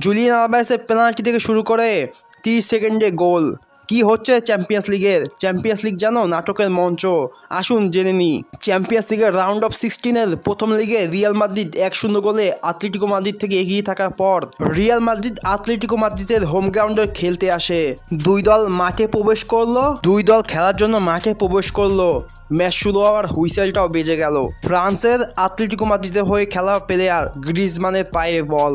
Julian আলভারেজের penalty থেকে শুরু করে 30 সেকেন্ডে গোল। কি হচ্ছে চ্যাম্পিয়ন্স লিগ জানো, নাটকের মঞ্চ। আসুন জেনে নিই। চ্যাম্পিয়ন্স লিগের রাউন্ড অফ 16-এর প্রথম লিগে রিয়াল মাদ্রিদ 1-0 গোলে আতলেটিকো মাদ্রিদ থেকে এগিয়ে থাকার পর রিয়াল মাদ্রিদ আতলেটিকো মাদ্রিদের হোম গ্রাউন্ডে খেলতে আসে। দুই দল খেলার জন্য মাঠে প্রবেশ করলো। ম্যাচ শুরু হওয়ার হুইসেলটাও বেজে গেল। ফ্রান্সের আতলেটিকো মাদ্রিদের হয়ে খেলা প্লেয়ার গ্রিজম্যানের পায়ে বল।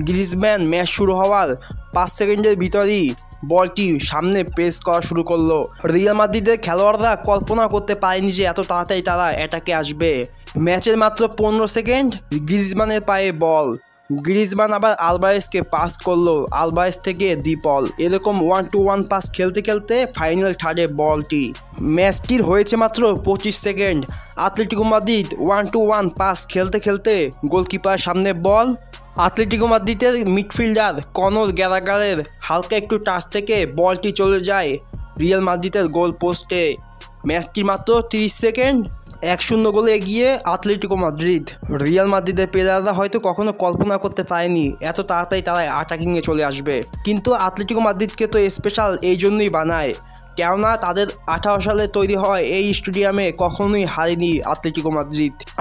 গ্রিজম্যান ম্যাচ শুরু হওয়ার 5 সেকেন্ডের ভিতরেই বলটি সামনে প্রেস করা শুরু করলো। রিয়াল মাদ্রিদের খেলোয়াড়রা কল্পনা করতে পারেনি যে এত তাড়াতাড়ি তারা অ্যাটাকে আসবে। ম্যাচের মাত্র 15 সেকেন্ড গ্রিজম্যানের পায়ে বল। গ্রিজম্যান আবার আলভারেজকে পাস করলো, আলভারেজ থেকে ডিপল। এরকম 1-to-1 পাস খেলতে খেলতে ফাইনাল ছাড়ে বলটি। ম্যাচটির হয়েছে মাত্র 25 second. Atletico Madrid 1-to-1 pass খেলতে খেলতে গোলকিপার সামনে বল। আতলেটিকো মাদ্রিদের মিডফিল্ডার কনর গ্যালাগারের হালকা একটু টাচ থেকে বলটি চলে যায় রিয়াল মাদ্রিদের গোল পোস্টে। ম্যাচটি মাত্র 30 সেকেন্ড। 1-0 গোলে এগিয়ে আতলেটিকো মাদ্রিদ। রিয়াল মাদ্রিদের প্লেয়াররা হয়তো কখনো কল্পনা করতে পারেনি এত তাড়াতাড়ি তারা অ্যাটাকিংয়ে চলে আসবে, কিন্তু আতলেটিকো মাদ্রিদকে তো স্পেশাল এই জন্যই বানায়, কেননা তাদের 18 সালে তৈরি হয় এই স্টেডিয়ামে কখনোই হারেনি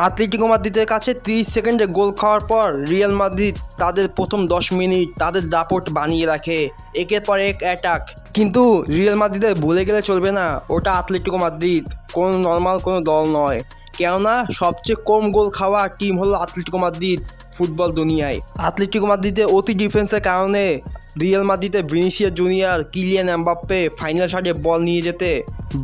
আতলেটিকো মাদ্রিদের কাছে 30 সেকেন্ডে গোল খাওয়ার পর রিয়াল মাদ্রিদ তাদের প্রথম 10 মিনিট তাদের দাপট বানিয়ে রাখে, একের পর এক অ্যাটাক। কিন্তু রিয়াল মাদ্রিদের ভুলে গেলে চলবে না, ওটা আতলেটিকো মাদ্রিদ, কোনো নর্মাল কোনো দল নয়। কেননা সবচেয়ে কম গোল খাওয়া টিম হলো আতলেটিকো মাদ্রিদ ফুটবল দুনিয়ায়। আতলেটিকো মাদ্রিদের অতি ডিফেন্সের কারণে রিয়াল মাদ্রিদের Vinicius Junior, Kylian Mbappe final শাটে বল নিয়ে যেতে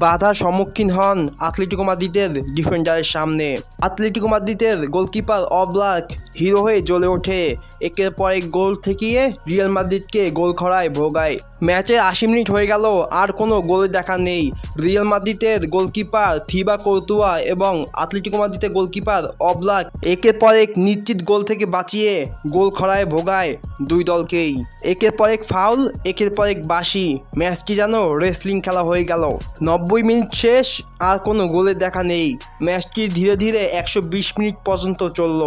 বাধার সম্মুখীন হন আতলেটিকো মাদ্রিদের ডিফেন্ডারের সামনে। আতলেটিকো মাদ্রিদের গোলকিপার অবলাক হিরো হয়ে জ্বলে ওঠে, একের পর এক গোল ঠেকিয়ে রিয়াল মাদ্রিদকে গোল খরায় ভোগায়। ম্যাচে 80 মিনিট হয়ে গেল, আর কোনো গোলের দেখা নেই। রিয়াল মাদ্রিদের গোলকিপার থিবা কর্তুয়া এবং আতলেটিকো মাদ্রিদের গোলকিপার অবলাক একের পর এক নিশ্চিত গোল থেকে বাঁচিয়ে গোল খরায় ভোগায় দুই দলকেই। একের পর এক ফাউল, একের পর এক বাঁশি, ম্যাচটি যেন রেসলিং খেলা হয়ে গেল। 90 মিনিট শেষ, আর কোনো গোলের দেখা নেই। ম্যাচটি ধীরে ধীরে 120 মিনিট পর্যন্ত চলল,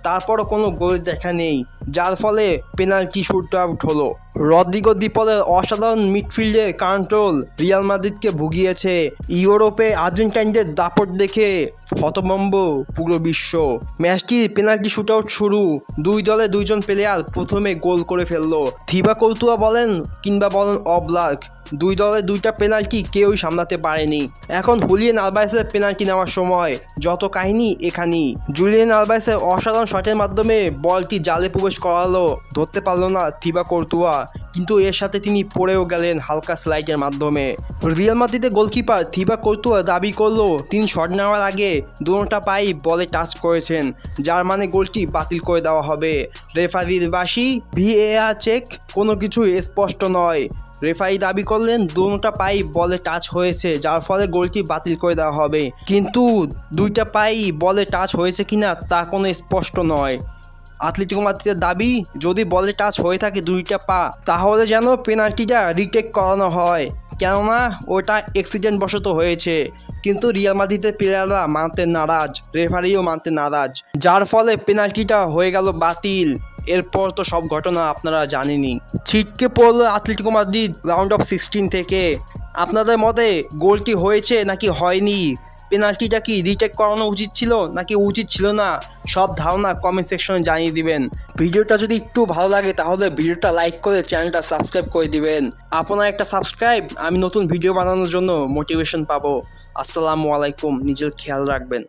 তারপরও কোনো গোলের দেখা নেই, যার ফলে পেনাল্টি শুট আউট হলো। রদ্রিগো ডিপলের অসাধারণ মিডফিল্ডের কন্ট্রোল রিয়াল মাদ্রিদকে ভুগিয়েছে। ইউরোপে আর্জেন্টাইনদের দাপট দেখে হতভম্ব পুরো বিশ্ব। ম্যাচটির পেনাল্টি শুট আউট শুরু, দুই দলে দুইজন প্লেয়ার প্রথমে গোল করে ফেললো। থিবা কর্তুয়া বলেন কিংবা বলেন অবলাক, দুই দলে দুইটা পেনাল্টি কেউই সামলাতে পারেনি। এখন জুলিয়ান আলভারেজের পেনাল্টি নেওয়ার সময়, যত কাহিনী এখানেই। জুলিয়ান আলভারেজের অসাধারণ শটের মাধ্যমে বলটি জালে প্রবেশ করালো, ধরতে পারলো না থিবা কর্তুয়া, কিন্তু এর সাথে তিনি পড়েও গেলেন হালকা স্লাইডের মাধ্যমে। রিয়াল মাদ্রিদের গোলকিপার থিবা কর্তুয়া দাবি করলো তিনি শট নেওয়ার আগে দুটোটা পাই বলে টাচ করেছেন, যার মানে গোলটি বাতিল করে দেওয়া হবে। রেফারির বাঁশি, ভিএআর চেক, কোনো কিছু স্পষ্ট নয়। রেফারি দাবি করলেন দুটোটা পাই বলে টাচ হয়েছে, যার ফলে গোলটি বাতিল করে দেওয়া হবে, কিন্তু দুইটা পাই বলে টাচ হয়েছে কিনা তা কোনো স্পষ্ট নয়। আতলেটিকো মাদ্রিদের দাবি যদি বলে টাচ হয়ে থাকে দুইটা পা, তাহলে যেন পেনাল্টিটা রিটেক করানো হয়, কেননা ওটা অ্যাক্সিডেন্ট বশত হয়েছে। কিন্তু রিয়াল মাদ্রিদের প্লেয়াররা মানতে নারাজ, রেফারিও মানতে নারাজ, যার ফলে পেনাল্টিটা হয়ে গেল বাতিল। এরপর তো সব ঘটনা আপনারা জানেনই। ছিটকে পড়ল আতলেটিকো মাদ্রিদ রাউন্ড অফ 16 থেকে। আপনাদের মতে গোলটি হয়েছে নাকি হয়নি? পেনাল্টিটা কি রিটেক করানো উচিত ছিল নাকি উচিত ছিল না? সব ধারণা কমেন্ট সেকশনে জানিয়ে দিবেন। ভিডিওটা যদি একটু ভালো লাগে তাহলে ভিডিওটা লাইক করে চ্যানেলটা সাবস্ক্রাইব করে দিবেন। আপনার একটা সাবস্ক্রাইব আমি নতুন ভিডিও বানানোর জন্য মোটিভেশন পাবো। আসসালামু আলাইকুম, নিজের খেয়াল রাখবেন।